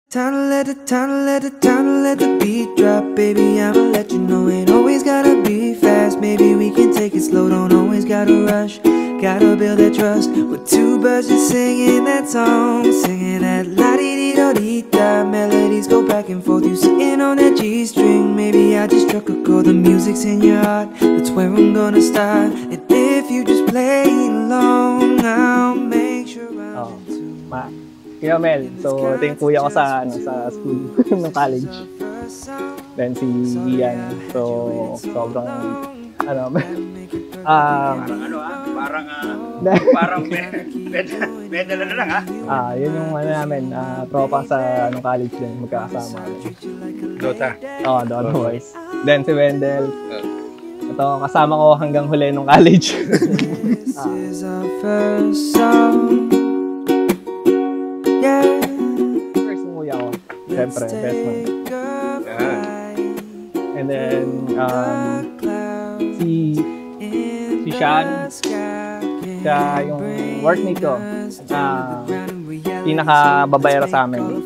Time to let the beat drop, baby. I'ma let you know ain't always gotta be fast. Maybe we can take it slow, don't always gotta rush. Gotta build that trust with two birds just singing that song, singing that la-di-di-do-di-da. Melodies go back and forth, you sitting on that G-string. Maybe I just struck a chord, the music's in your heart. That's where I'm gonna start. And if you just play along, I'll make sure I'm Kuya Mel, so ito yung kuya ko sa school, ng college. Then si Ian, so sobrang, parang medal na lang yun yung namin, tropa sa college din, magkakasama. Dota. Dota boys. Then si Wendell, ito kasama ko hanggang huli nung college. First yung kuya ko, siyempre, best man. And then, si Sean, siya yung workmate ko, pinaka-babayero sa amin.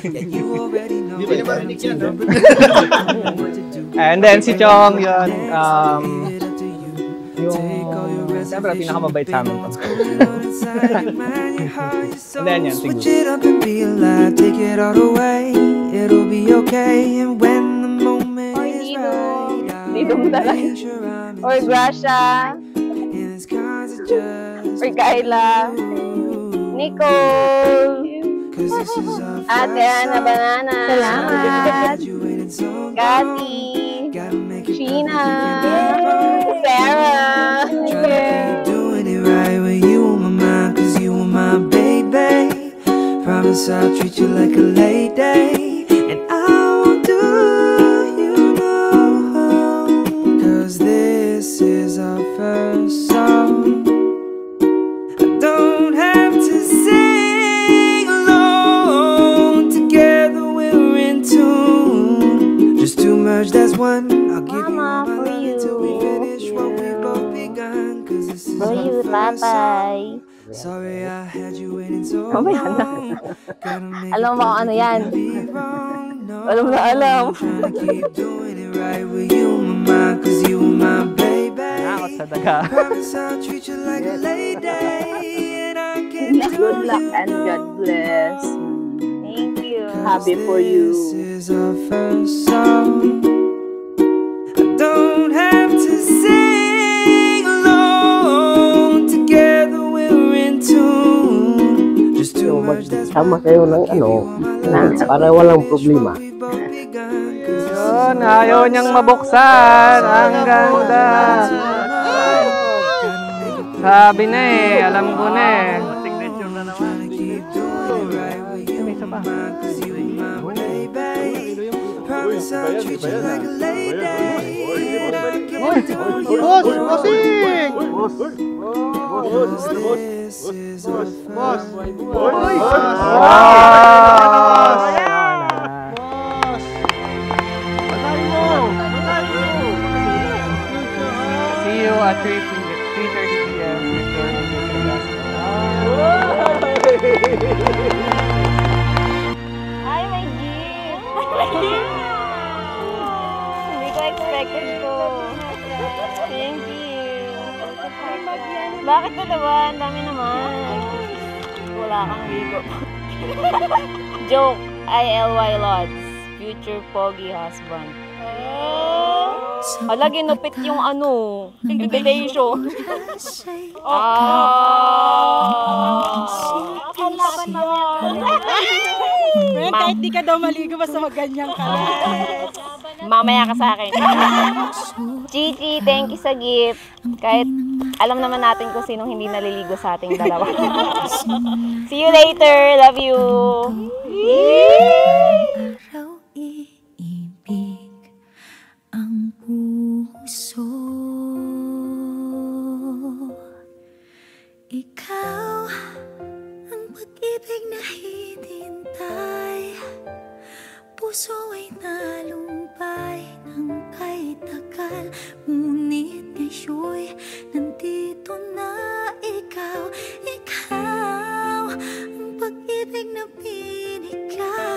Hindi ba nabarinig yan, no? And then si Chong, yun, siyempre, pinaka-mabait sa amin. And then yan, siguro. Take it all away, it'll be okay. And when the moment is right, Nido mo talaga. Or Gracia. Or Kyla. Nicole. Ate Ana Banana. Salamat. Cathy. Sheena. Sarah. Doing it right with you on my mind, 'cause you are my baby. Promise I'll treat you like a lady, and I won't do you no harm, 'cause this is our first song. I don't have to sing alone, together we're in tune. Just to merge, that's one. I'll give you all my love until we finish what we both begun, 'cause this is our first song. Sorry I had you waiting so long. Alam mo kung ano yan. Alam na alam. Trying to keep doing it right with you, mama, 'cause you my baby. Nakakot sa daga. Promise I'll treat you like a lady, and I can do Good luck you and God bless. Thank you. Happy for you. This is our first song. I don't have to sing alone, together we're in tune. Just to merge, that's Sama kayo ng para walang problema. Yun, ayaw niyang mabuksan. Ang ganda. Sabi na eh, alam ko na eh. Signature na naman. May isa pa. See you at 3:30 p.m. with your Ay, may gift! Hindi ko expected to. Thank you. Bakit dalawa? Ang dami naman. Wala kang ligo. Joke. ILY Lods. Future Pogi Husband. Ala, ginupit yung invitation. Kalaban mamaya. Kahit di ka daw maligo, basta maganyan ka. Mamaya ka sa akin. Gigi, thank you sa gift. Kahit alam naman natin kung sinong hindi naliligo sa ating dalawa. See you later. Love you. Ang puso, ikaw ang pag-ibig na hinintay. Puso ay nalumpay ng kay tagal, ngunit ngayon'y nandito na ikaw. Ikaw ang pag-ibig na binigay.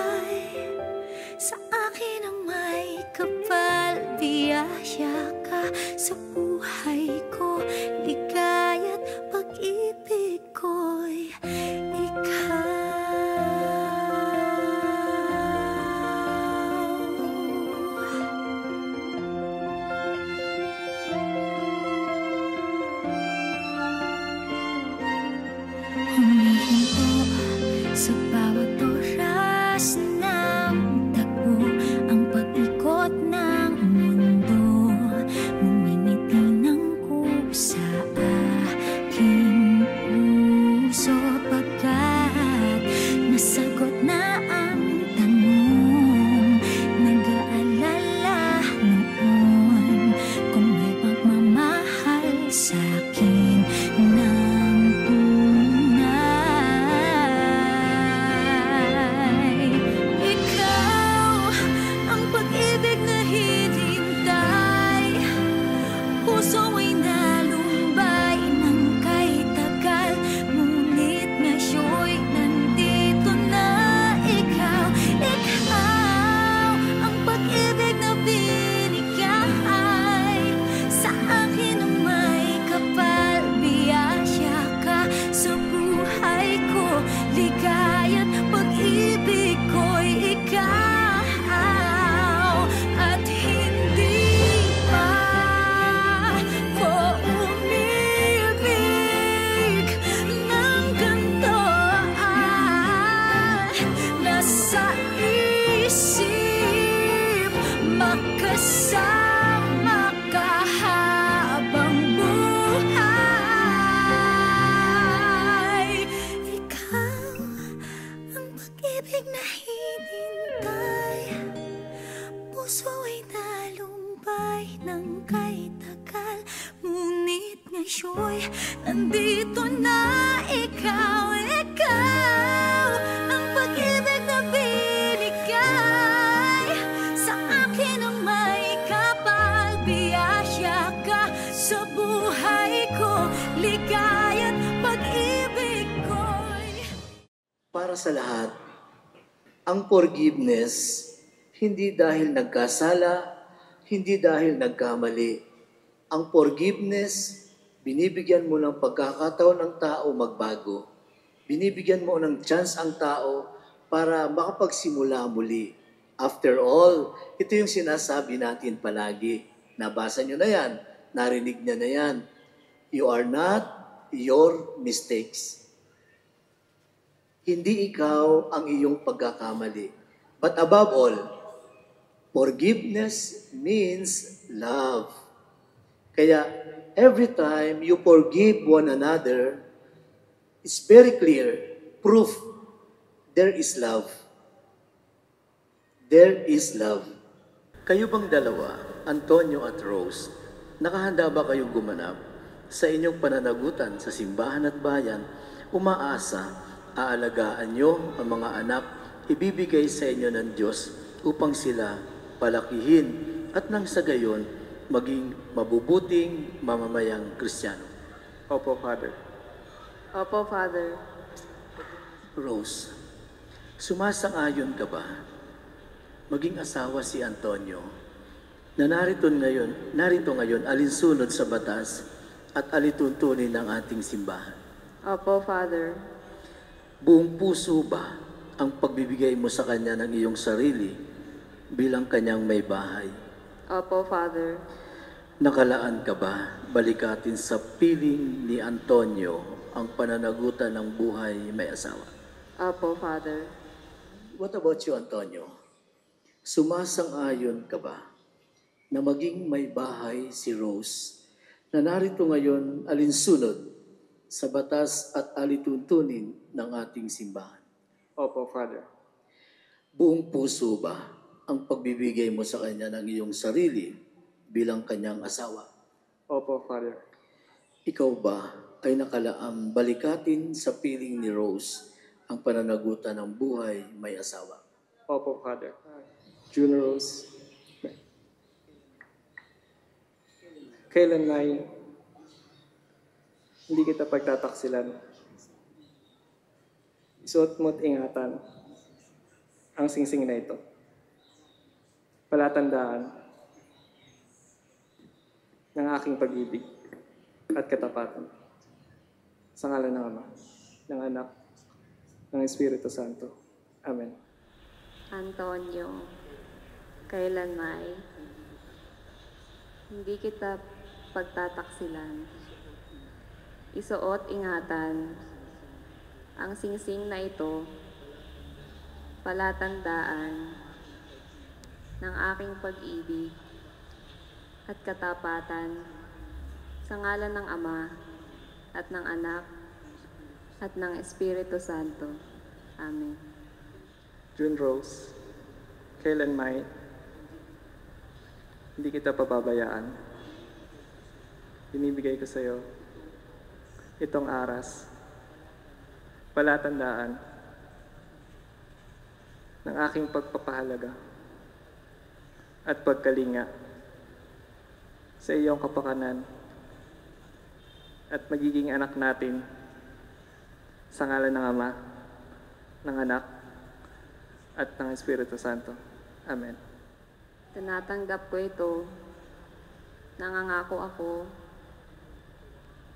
nandito na. Ikaw, ikaw ang pag-ibig na binigay sa akin ang may kapal. Biyasya ka sa buhay ko, ligaya't pag-ibig ko'y Para sa lahat, ang forgiveness, hindi dahil nagkasala, hindi dahil nagkamali. Ang forgiveness, binibigyan mo ng pagkakataon ng tao magbago. Binibigyan mo ng chance ang tao para makapagsimula muli. After all, ito yung sinasabi natin palagi. Nabasa nyo na yan, narinig niya na yan. You are not your mistakes. Hindi ikaw ang iyong pagkakamali. But above all, forgiveness means love. Kaya, every time you forgive one another, it's very clear, proof, there is love. There is love. Kayo bang dalawa, Antonio at Rose, nakahanda ba kayong gumanap sa inyong pananagutan sa simbahan at bayan? Umaasa, aalagaan nyo ang mga anak, ibibigay sa inyo ng Diyos upang sila palakihin at nang sa gayon, maging mabubuting mamamayang Kristiyano. Opo, Father. Opo, Father. Rose, sumasang-ayon ka ba? Maging asawa si Antonio na narito ngayon alinsunod sa batas at alituntunin ng ating simbahan. Opo, Father. Buong puso ba ang pagbibigay mo sa kanya ng iyong sarili bilang kanyang may bahay? Opo, Father. Nakalaan ka ba balikatin sa piling ni Antonio ang pananagutan ng buhay may asawa? Opo, Father. What about you, Antonio? Sumasang-ayon ka ba na maging may bahay si Rose na narito ngayon alinsunod sa batas at alituntunin ng ating simbahan? Opo, Father. Buong puso ba ang pagbibigay mo sa kanya ng iyong sarili bilang kanyang asawa? Opo, Father. Ikaw ba ay nakalaang balikatin sa piling ni Rose ang pananagutan ng buhay may asawa? Opo, Father. June Rose, kailan may hindi kita pagtataksilan. Isuot mo't ingatan ang singsing na ito. Palatandaan ng aking pag-ibig at katapatan. Sa ngalan ng Ama, ng Anak, ng Espiritu Santo. Amen. Antonio, kailan may hindi kita pagtataksilan. Isuot ingatan ang singsing na ito, palatandaan ng aking pag-ibig at katapatan sa ngalan ng Ama at ng Anak at ng Espiritu Santo. Amen. June Rose, kailan may hindi kita pababayaan. Binibigay ko sa iyo itong aras, palatandaan ng aking pagpapahalaga at pagkalinga sa iyong kapakanan at magiging anak natin sa ngalan ng Ama, ng Anak, at ng Espiritu Santo. Amen. Tinatanggap ko ito, nangangako ako,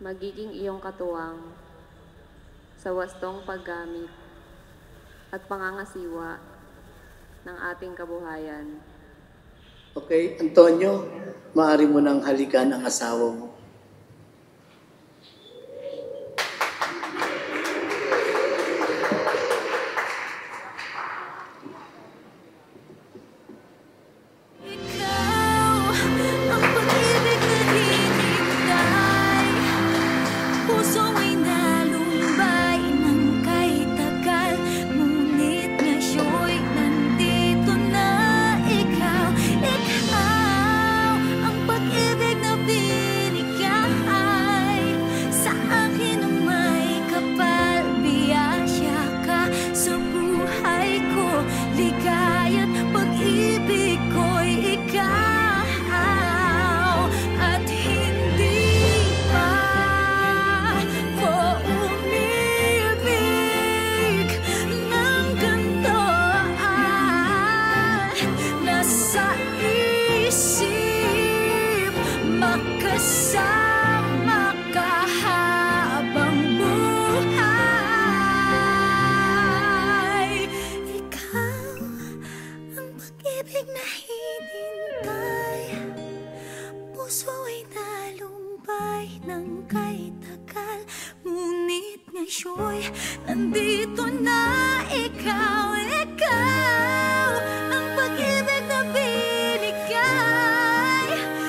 magiging iyong katuwang sa wastong paggamit at pangangasiwa ng ating kabuhayan. Okay, Antonio, maaari mo nang halikan ang asawa mo. Ikaw ang pag-ibig na binigay siya'y nandito na. Ikaw ang pag-ibig na binigay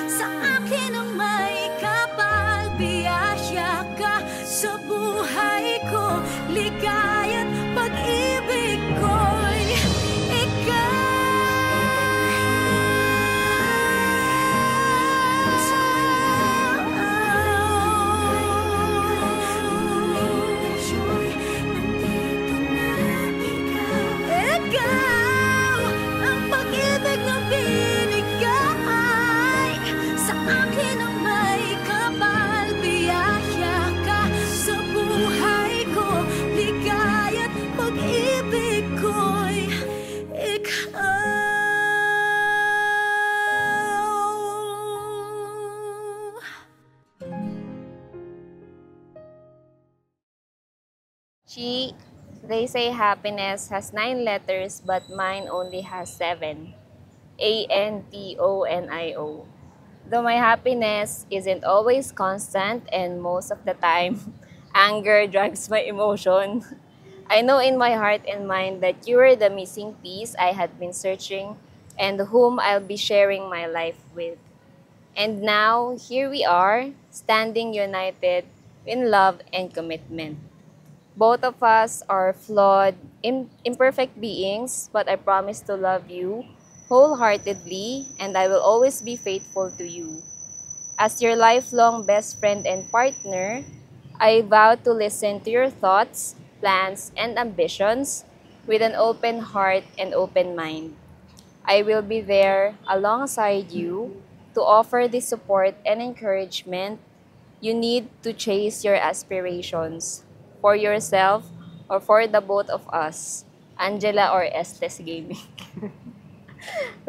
sa akin ang may kapal. Biyaya ka sa buhay ko, ligaya't pag-ibig ko'y ikaw. Chi, they say happiness has 9 letters, but mine only has 7. ANTONIO. Though my happiness isn't always constant, and most of the time, anger drives my emotion. I know in my heart and mind that you are the missing piece I had been searching, and whom I'll be sharing my life with. And now, here we are, standing united in love and commitment. Both of us are flawed, imperfect beings, but I promise to love you wholeheartedly, and I will always be faithful to you. As your lifelong best friend and partner, I vow to listen to your thoughts, plans, and ambitions with an open heart and open mind. I will be there alongside you to offer the support and encouragement you need to chase your aspirations. For yourself or for the both of us, Angela or Estes Gaming.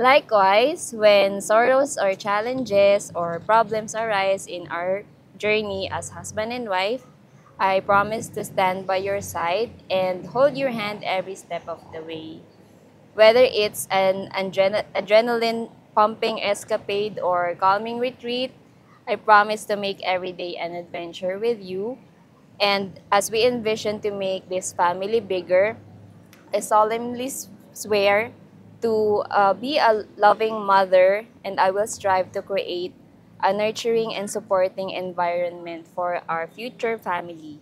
Likewise, when sorrows or challenges or problems arise in our journey as husband and wife, I promise to stand by your side and hold your hand every step of the way. Whether it's an adrenaline pumping escapade or calming retreat, I promise to make every day an adventure with you. And as we envision to make this family bigger, I solemnly swear to be a loving mother, and I will strive to create a nurturing and supporting environment for our future family.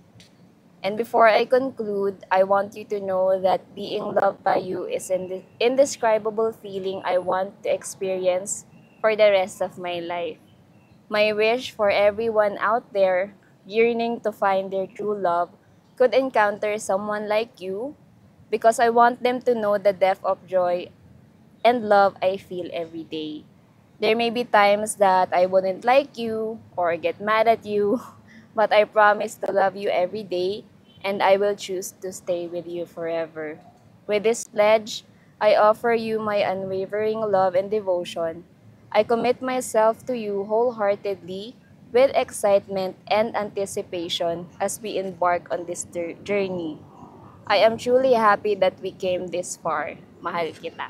And before I conclude, I want you to know that being loved by you is an indescribable feeling I want to experience for the rest of my life. My wish for everyone out there yearning to find their true love could encounter someone like you, because I want them to know the depth of joy and love I feel every day. There may be times that I wouldn't like you or get mad at you, but I promise to love you every day, and I will choose to stay with you forever. With this pledge, I offer you my unwavering love and devotion. I commit myself to you wholeheartedly, with excitement and anticipation as we embark on this journey. I am truly happy that we came this far. Mahal kita.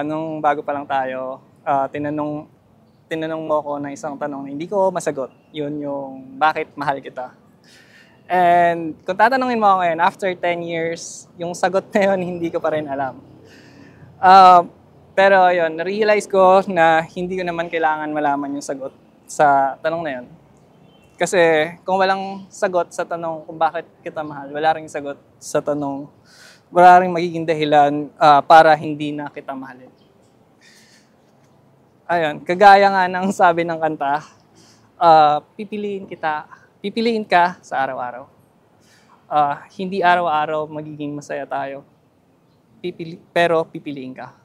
Nung bago pa lang tayo, tinanong mo ko ng isang tanong na hindi ko masagot. Yun yung bakit mahal kita. And kung tatanungin mo ako ngayon, after 10 years, yung sagot na yun, hindi ko pa rin alam. Pero yun, na-realize ko na hindi ko naman kailangan malaman yung sagot sa tanong na yun. Kasi kung walang sagot sa tanong kung bakit kita mahal, wala ring sagot sa tanong, wala ring magiging dahilan para hindi na kita mahalin. Ayun, kagaya nga ng sabi ng kanta, pipiliin ka sa araw-araw. Hindi araw-araw magiging masaya tayo, pero pipiliin ka.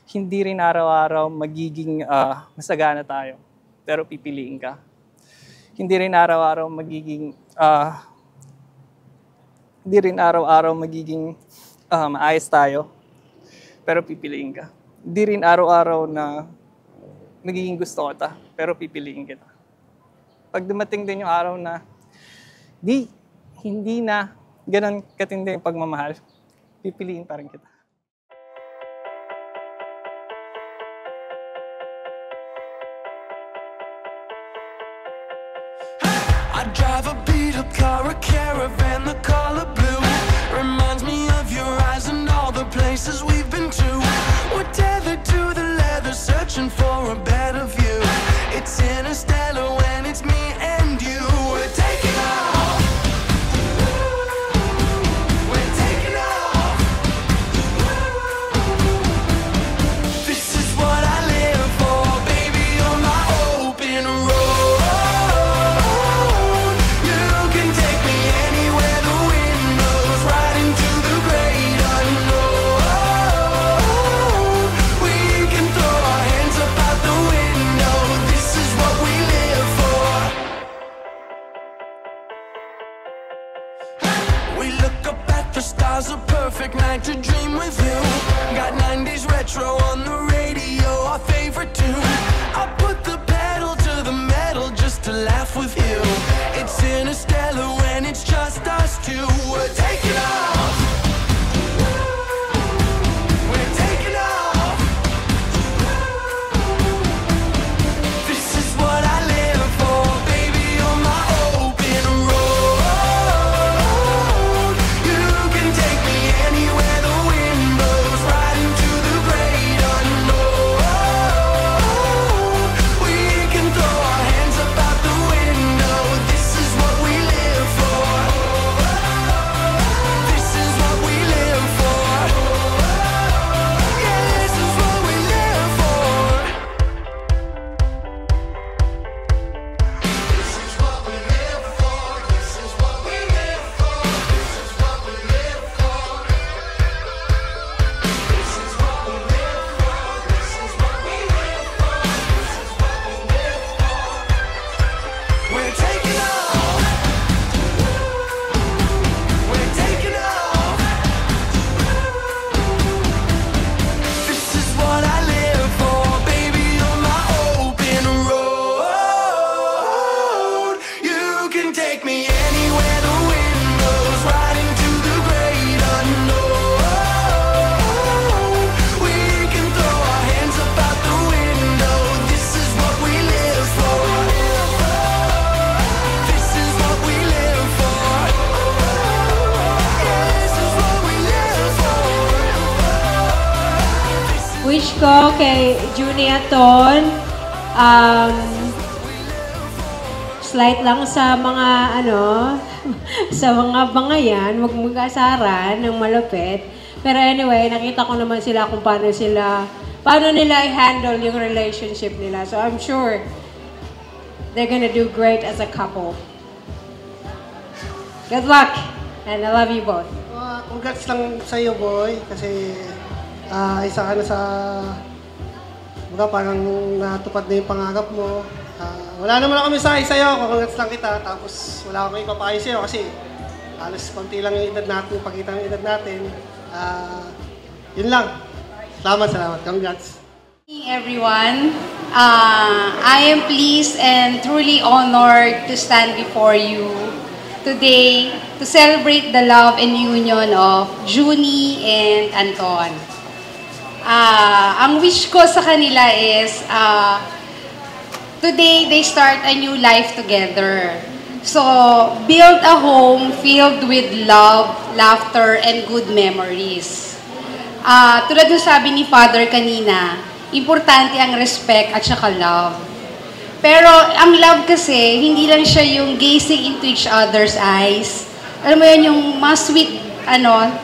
Hindi rin araw-araw magiging masagana tayo, pero pipiliin ka. Hindi rin araw-araw magiging maayos tayo, pero pipiliin ka. Hindi rin araw-araw na magiging gusto kita, pero pipiliin kita. Pag dumating din yung araw na hindi na ganun katindi yung pagmamahal, pipiliin pa rin kita. I drive a beat-up car, a caravan, the stars, a perfect night to dream with you. Got 90s retro on the radio, our favorite tune. I put the pedal to the metal just to laugh with you. It's interstellar when it's just us two. We're taking off. We're taking off. This is what I live for, baby, on my open road. You can take me anywhere the wind blows, right into the great unknown. We can throw our hands up out the window. This is what we live for. This is what we live for. Yeah, this is what we live for. This is what we live for. This is what we live for. This is what we live for. This is what we live for. This is what we live for. This is what we live for. We're taking off. We're taking off. This is what I live for, baby, on my open road. You can take me anywhere the wind blows, right into the great unknown. We can throw our hands up out the window. This is what we live for. This is what we live for. Yeah, this is what we live for. Wish ko kay Junie Aton, slight lang sa mga sa mga bangayan, wag mag-asaran ng malapit. Pero anyway, nakita ko naman sila kung paano nila i-handle yung relationship nila. So I'm sure they're gonna do great as a couple. Good luck, and I love you both. Congrats lang sa iyo, boy, kasi isa ka na sa parang natupad na yung pangarap mo. Wala naman ako mensahe sa'yo, congrats lang kita, tapos wala akong ipapayo sa'yo kasi halos konti lang yung edad natin, pakita ng edad natin. Yun lang. Salamat. Congrats. Everyone, I am pleased and truly honored to stand before you today to celebrate the love and union of Junie and Anton. Ang wish ko sa kanila is today they start a new life together. So, build a home filled with love, laughter, and good memories. Tulad ng sabi ni Father kanina, importante ang respect at saka love. Pero ang love kasi, hindi lang siya yung gazing into each other's eyes. Alam mo yun, yung mga sweet,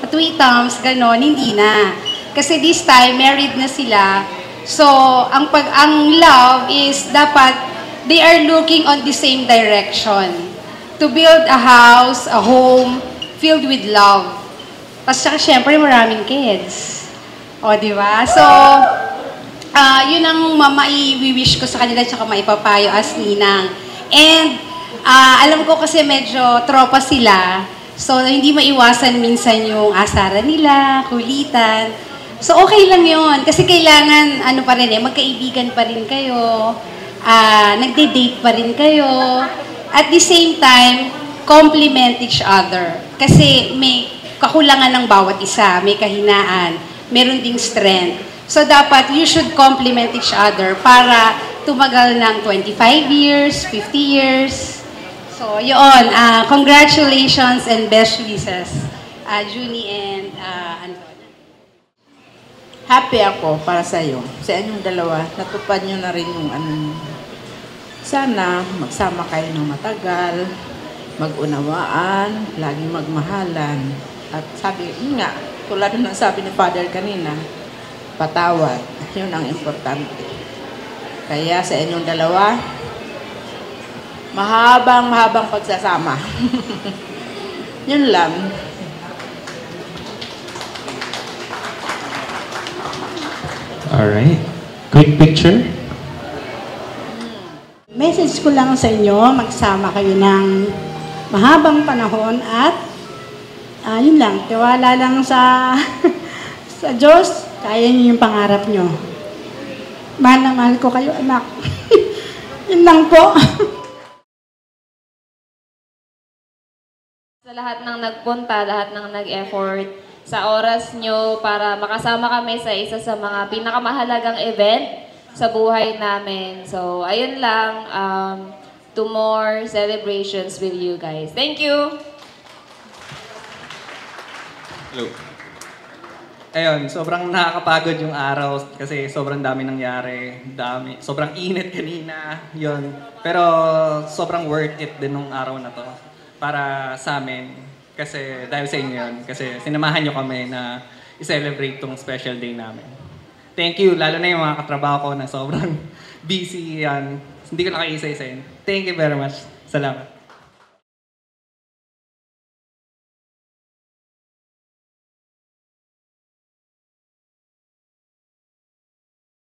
tweetums, ganon, hindi na. Kasi this time, married na sila. So, ang love is dapat, they are looking on the same direction. To build a house, a home, filled with love. Tapos syempre, maraming kids. O, di ba? So, yun ang maiwiwish ko sa kanila tsaka maipapayo as ninang. And, alam ko kasi medyo tropa sila. So, hindi maiwasan minsan yung asaran nila, kulitan. So, okay lang yun. Kasi kailangan, magkaibigan pa rin kayo. Nagde-date pa rin kayo. At the same time, complement each other. Kasi may kakulangan ng bawat isa. May kahinaan. Meron ding strength. So, dapat you should complement each other para tumagal ng 25 years, 50 years. So, yun. Congratulations and best wishes, Junie and Anton. Happy ako para sa iyo. Sa inyong dalawa, natupad nyo na rin yung sana magsama kayo ng matagal, mag-unawaan, laging magmahalan. At sabi, yun nga, tulad ng sabi ni Father kanina, patawad. Yun ang importante. Kaya sa inyong dalawa, mahabang pagsasama. Yun lang. Alright. Quick picture. Message ko lang sa inyo, magsama kayo ng mahabang panahon at Yun lang, tiwala lang sa sa Diyos, kaya niyo yung pangarap niyo. Mahal na mahal ko kayo, anak. Yun lang po. Sa lahat ng nagpunta, lahat ng nag-effort, sa oras nyo para makasama kami sa isa sa mga pinakamahalagang event sa buhay namin. So, ayun lang. To more celebrations with you guys. Thank you! Hello. Ayun, sobrang nakakapagod yung araw kasi sobrang dami nangyari. Sobrang init kanina. Yun. Pero sobrang worth it din nung araw na to para sa amin. Kasi dahil sa inyo yun. Kasi sinamahan nyo kami na i-celebrate tong special day namin. Thank you. Lalo na yung mga katrabaho ko na sobrang busy yan. Hindi ko na kaisa-isayin. Thank you very much. Salamat.